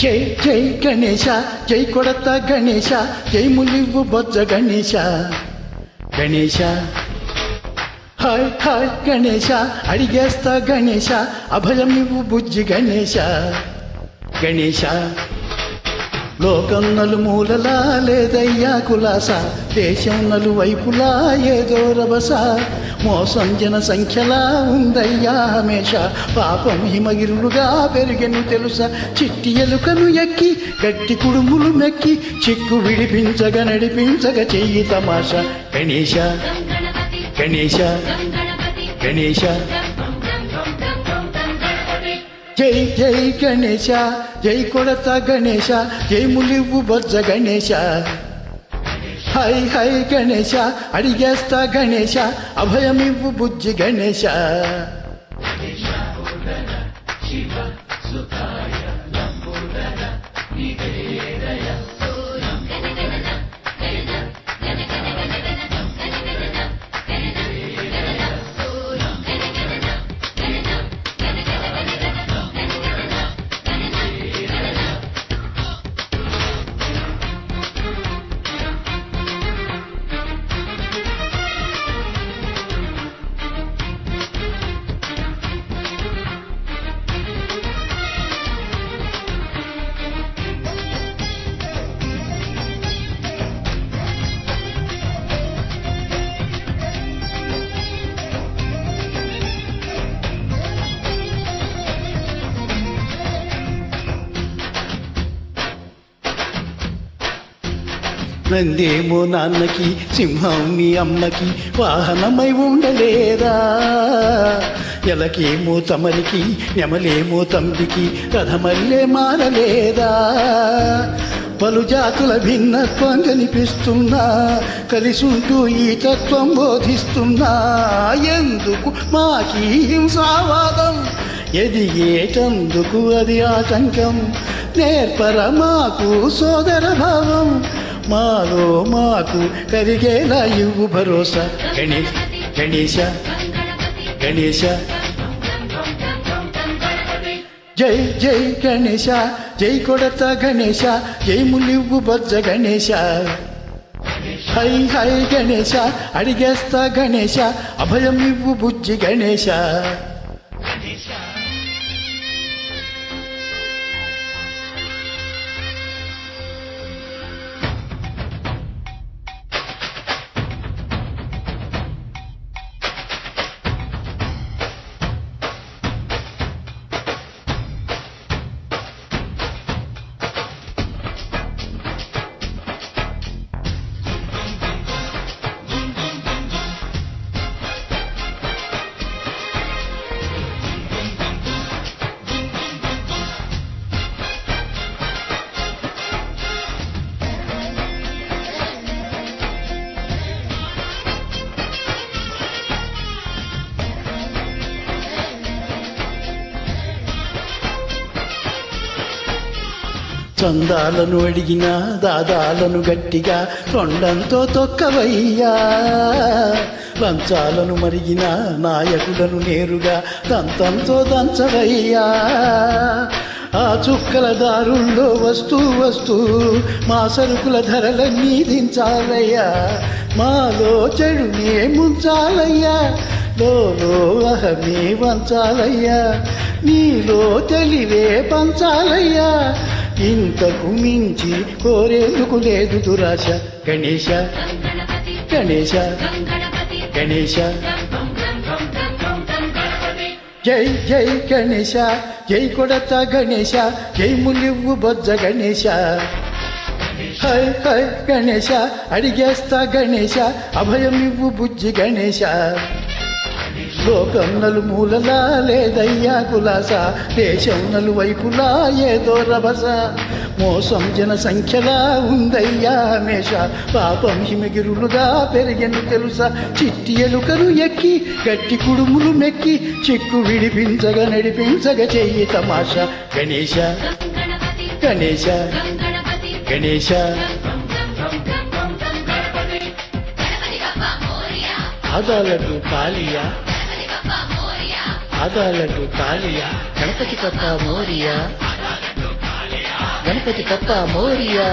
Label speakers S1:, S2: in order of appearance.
S1: జై జై గణేశ జై కొడత గణేశ జై ములివ్వు బొజ్జ గణేశ గణేశ హాయ్ హాయ్ గణేశ అడిగేస్తా గణేశ అభయమివ్వు బుజ్జి గణేశ గణేశ లోకం నలుమూలలా లేదయ్యా కులాస దేశం నలువైపులా ఏదో రభస మోసం జన సంఖ్యలా ఉందయ్యా హమేష పాపం హిమగిరులుగా పెరిగెను తెలుసా చిట్టి ఎలుకను ఎక్కి గట్టి కుడుములు మెక్కి చిక్కు విడిపించగా నడిపించగా చెయ్యి తమాషా గణేశ గణేశ గణేశ జై జై గణేశ జై కొడత గణేశ జై ములివ్వు బొజ్జ గణేశ హై హై గణేశ అడిగేస్తా గణేశ అభయమివ్వు బుజ్జి గణేశ నందేమో నాన్నకి సింహం మీ అమ్మకి వాహనమై ఉండలేదా ఎలకేమో తమరికి నెమలేమో తంబికి రథమల్లే మారలేదా పలు జాతుల భిన్నత్వం కనిపిస్తున్నా కలిసుంటూ ఈ తత్వం బోధిస్తున్నా ఎందుకు మాకీ హింసావాదం ఎదిగేటందుకు అది ఆటంకం నేర్పర మాకు సోదర భావం మాలో మాకు కరిగేలా ఇవ్వు భరోసా గణేశ గణేశ గణేశ జై జై గణేశ జై కొడత గణేశ జై ములివ్వు బొజ్జ గణేశ హై హై గణేశ అడిగేస్తా గణేశ అభయమివ్వు బుజ్జి గణేశ చందాలను అడిగిన దాదాలను గట్టిగా తొండంతో తొక్కవయ్యా లంచాలను మరిగిన నాయకులను నేరుగా దంతంతో దంచవయ్యా ఆ చుక్కల దారుల్లో వస్తూ వస్తూ మా సరుకుల ధరలన్నీ దించాలయ్యా మాలో చెడునే ముంచాలయ్యా లోలో అహమే వంచాలయ్యా నీలో తెలివే పంచాలయ్యా ఇంతకు మించి కోరేందుకు లేదు దురాశ గణేశ గణేశ గణేశ జై జై గణేశ జై కొడత గణేశ జై ములివ్వు బొజ్జ గణేశ హై హై గణేశ అడిగేస్తా గణేశ అభయమివ్వు బుజ్జి గణేశ లోకం నలుమూలలా లేదయ్యా కులాస దేశం నలువైపులా ఏదో రభస మోసం జన సంఖ్యలా ఉందయ్యా హమేష పాపం హిమగిరులుగా పెరిగెను తెలుసా చిట్టి ఎలుకను ఎక్కి గట్టి కుడుములు మెక్కి చిక్కు విడిపించగా నడిపించగా చెయ్యి తమాషా గణేశ గణేశ గణేశ ఆదాలకు కాళియా ఆదాలకు కాళియా గణపతి పప్ప మోరియా గణపతి పప్ప మోరియా